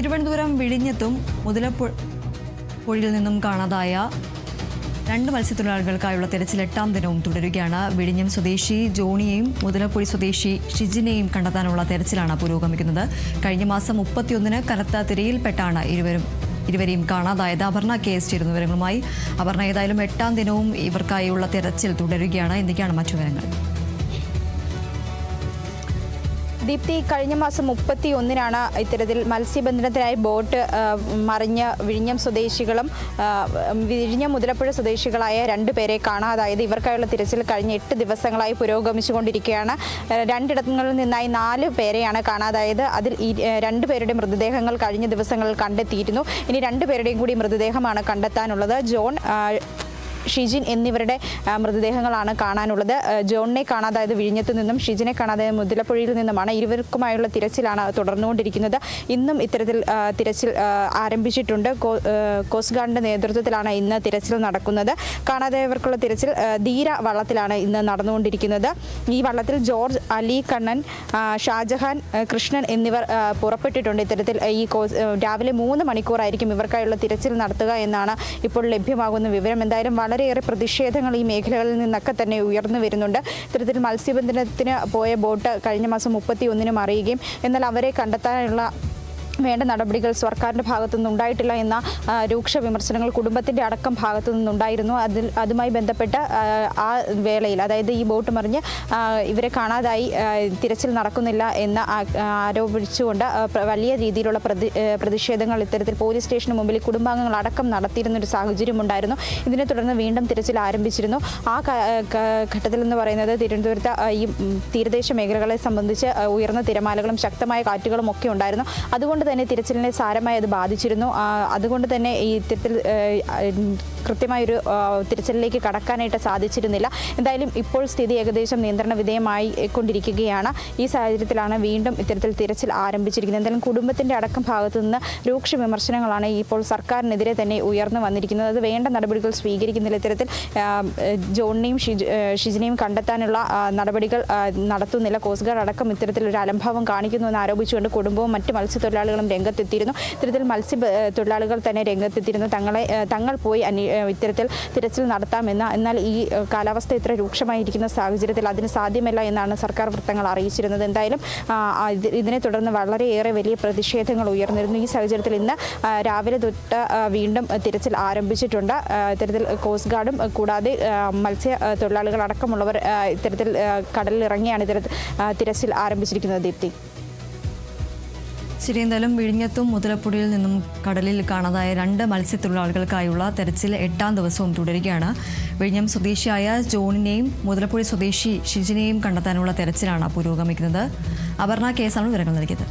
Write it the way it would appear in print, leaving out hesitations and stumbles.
തിരുവനന്തപുരം വിഴിഞ്ഞത്തും മുതലപ്പുഴയിൽ നിന്നും കാണാതായ 2 മത്സ്യത്തൊഴിലാളികൾക്കായുള്ള തെരച്ചിൽ 8ാം ദിനവും തുടരുകയാണ്. വിഴിഞ്ഞം സ്വദേശി ജോണിയെയും മുതലപ്പുഴ സ്വദേശി ഷിജിനെയും കണ്ടെത്താനുള്ള തെരച്ചിലാണ് പുരോഗമിക്കുന്നത്. കഴിഞ്ഞ മാസം 31-ന് കനത്ത തിരയിൽപ്പെട്ടാണ് ഇരുവരെയും കാണാതായത്. അപർണ കേസ് ചേരുന്ന വിവരങ്ങളുമായി. അപർണ, ഏതായാലും 8ാം ദിനവും ഇവർക്കായുള്ള തെരച്ചിൽ തുടരുകയാണ്. എന്തൊക്കെയാണ് മറ്റു വിവരങ്ങൾ? ദീപ്തി, കഴിഞ്ഞ മാസം 31-നാണ് ഇത്തരത്തിൽ മത്സ്യബന്ധനത്തിനായി ബോട്ട് മറിഞ്ഞ് വിഴിഞ്ഞം സ്വദേശികളും വിഴിഞ്ഞം മുതലപ്പുഴ സ്വദേശികളായ 2 പേരെ കാണാതായത്. ഇവർക്കായുള്ള തിരച്ചിൽ കഴിഞ്ഞ 8 ദിവസങ്ങളായി പുരോഗമിച്ചുകൊണ്ടിരിക്കുകയാണ്. 2 ഇടങ്ങളിൽ നിന്നായി 4 പേരെയാണ് കാണാതായത്. അതിൽ 2 പേരുടെ മൃതദേഹങ്ങൾ കഴിഞ്ഞ ദിവസങ്ങളിൽ കണ്ടെത്തിയിരുന്നു. ഇനി 2 പേരുടെയും കൂടി മൃതദേഹമാണ് കണ്ടെത്താനുള്ളത്. ജോൺ, ഷിജിൻ എന്നിവരുടെ മൃതദേഹങ്ങളാണ് കാണാനുള്ളത്. ജോണിനെ കാണാതായത് വിഴിഞ്ഞത്തു നിന്നും, ഷിജിനെ കാണാതായത് മുതലപ്പുഴയിൽ നിന്നുമാണ്. ഇരുവർക്കുമായുള്ള തിരച്ചിലാണ് തുടർന്നുകൊണ്ടിരിക്കുന്നത്. ഇന്നും ഇത്തരത്തിൽ തിരച്ചിൽ ആരംഭിച്ചിട്ടുണ്ട്. കോസ്റ്റ് ഗാർഡിന്റെ നേതൃത്വത്തിലാണ് ഇന്ന് തിരച്ചിൽ നടക്കുന്നത്. കാണാതായവർക്കുള്ള തിരച്ചിൽ ധീര വള്ളത്തിലാണ് ഇന്ന് നടന്നുകൊണ്ടിരിക്കുന്നത്. ഈ വള്ളത്തിൽ ജോർജ്, അലി, കണ്ണൻ, ഷാജഹാൻ, കൃഷ്ണൻ എന്നിവർ പുറപ്പെട്ടിട്ടുണ്ട്. ഇത്തരത്തിൽ രാവിലെ 3 മണിക്കൂറായിരിക്കും ഇവർക്കായുള്ള തിരച്ചിൽ നടത്തുക എന്നാണ് ഇപ്പോൾ ലഭ്യമാകുന്ന വിവരം. എന്തായാലും വളരെയേറെ പ്രതിഷേധങ്ങൾ ഈ മേഖലകളിൽ നിന്നൊക്കെ തന്നെ ഉയർന്നു വരുന്നുണ്ട്. ഇത്തരത്തിൽ മത്സ്യബന്ധനത്തിന് പോയ ബോട്ട് കഴിഞ്ഞ മാസം 31-ന് മറിയുകയും എന്നാൽ അവരെ കണ്ടെത്താനുള്ള വേണ്ട നടപടികൾ സർക്കാരിൻ്റെ ഭാഗത്തു നിന്നുണ്ടായിട്ടില്ല എന്ന രൂക്ഷ വിമർശനങ്ങൾ കുടുംബത്തിൻ്റെ അടക്കം ഭാഗത്തു നിന്നുണ്ടായിരുന്നു. അതുമായി ബന്ധപ്പെട്ട് ആ വേളയിൽ, അതായത് ഈ ബോട്ട് മറിഞ്ഞ് ഇവരെ കാണാതായി തിരച്ചിൽ നടക്കുന്നില്ല എന്ന് ആരോപിച്ചുകൊണ്ട് വലിയ രീതിയിലുള്ള പ്രതിഷേധങ്ങൾ ഇത്തരത്തിൽ പോലീസ് സ്റ്റേഷന് മുമ്പിൽ കുടുംബാംഗങ്ങൾ അടക്കം നടത്തിയിരുന്നൊരു സാഹചര്യമുണ്ടായിരുന്നു. ഇതിനെ തുടർന്ന് വീണ്ടും തിരച്ചിൽ ആരംഭിച്ചിരുന്നു. ആ ഘട്ടത്തിൽ എന്ന് പറയുന്നത് തിരുവനന്തപുരത്ത് ഈ തീരദേശ മേഖലകളെ സംബന്ധിച്ച് ഉയർന്ന തിരമാലകളും ശക്തമായ കാറ്റുകളും ഒക്കെ ഉണ്ടായിരുന്നു. അതുകൊണ്ട് തന്നെ തിരച്ചിലിനെ സാരമായി അത് ബാധിച്ചിരുന്നു. അതുകൊണ്ട് തന്നെ ഈ ഇത്തരത്തിൽ കൃത്യമായൊരു തിരച്ചിലിലേക്ക് കടക്കാനായിട്ട് സാധിച്ചിരുന്നില്ല. എന്തായാലും ഇപ്പോൾ സ്ഥിതി ഏകദേശം നിയന്ത്രണ വിധേയമായി കൊണ്ടിരിക്കുകയാണ്. ഈ സാഹചര്യത്തിലാണ് വീണ്ടും ഇത്തരത്തിൽ തിരച്ചിൽ ആരംഭിച്ചിരിക്കുന്നത്. എന്തായാലും കുടുംബത്തിൻ്റെ അടക്കം ഭാഗത്തു നിന്ന് രൂക്ഷ വിമർശനങ്ങളാണ് ഇപ്പോൾ സർക്കാരിനെതിരെ തന്നെ ഉയർന്നു വന്നിരിക്കുന്നത്. അത് വേണ്ട നടപടികൾ സ്വീകരിക്കുന്നില്ല. ഇത്തരത്തിൽ ജോണിനെയും ഷിജിനെയും കണ്ടെത്താനുള്ള നടപടികൾ നടത്തുന്നില്ല. കോസ്റ്റ് ഗാർഡ് അടക്കം ഇത്തരത്തിലൊരു അലംഭാവം കാണിക്കുന്നുവെന്ന് ആരോപിച്ചുകൊണ്ട് കുടുംബവും മറ്റ് മത്സ്യത്തൊഴിലാളികളും രംഗത്തെത്തിയിരുന്നു. ഇത്തരത്തിൽ മത്സ്യത്തൊഴിലാളികൾ തന്നെ രംഗത്തെത്തിയിരുന്നു. തങ്ങൾ പോയി ഇത്തരത്തിൽ തിരച്ചിൽ നടത്താമെന്ന്. എന്നാൽ ഈ കാലാവസ്ഥ ഇത്ര രൂക്ഷമായിരിക്കുന്ന സാഹചര്യത്തിൽ അതിന് സാധ്യമല്ല എന്നാണ് സർക്കാർ വൃത്തങ്ങൾ അറിയിച്ചിരുന്നത്. എന്തായാലും ഇതിനെ തുടർന്ന് വളരെയേറെ വലിയ പ്രതിഷേധങ്ങൾ ഉയർന്നിരുന്നു. ഈ സാഹചര്യത്തിൽ ഇന്ന് രാവിലെ തൊട്ട് വീണ്ടും തിരച്ചിൽ ആരംഭിച്ചിട്ടുണ്ട്. ഇത്തരത്തിൽ കോസ്റ്റ് ഗാർഡും കൂടാതെ മത്സ്യത്തൊഴിലാളികൾ അടക്കമുള്ളവർ ഇത്തരത്തിൽ കടലിൽ ഇറങ്ങിയാണ് ഇത്തരത്തിൽ തിരച്ചിൽ ആരംഭിച്ചിരിക്കുന്നത്. ദീപ്തി, ശരി. എന്തായാലും വിഴിഞ്ഞത്തും മുതലപ്പുഴയിൽ നിന്നും കടലിൽ കാണാതായ 2 മത്സ്യത്തൊഴിലാളികൾക്കായുള്ള തെരച്ചിൽ 8ാം ദിവസവും തുടരുകയാണ്. വിഴിഞ്ഞം സ്വദേശിയായ ജോണിനെയും മുതലപ്പുഴ സ്വദേശി ഷിജിനെയും കണ്ടെത്താനുള്ള തെരച്ചിലാണ് പുരോഗമിക്കുന്നത്. അപർണ കേസാണ് വിവരങ്ങൾ നൽകിയത്.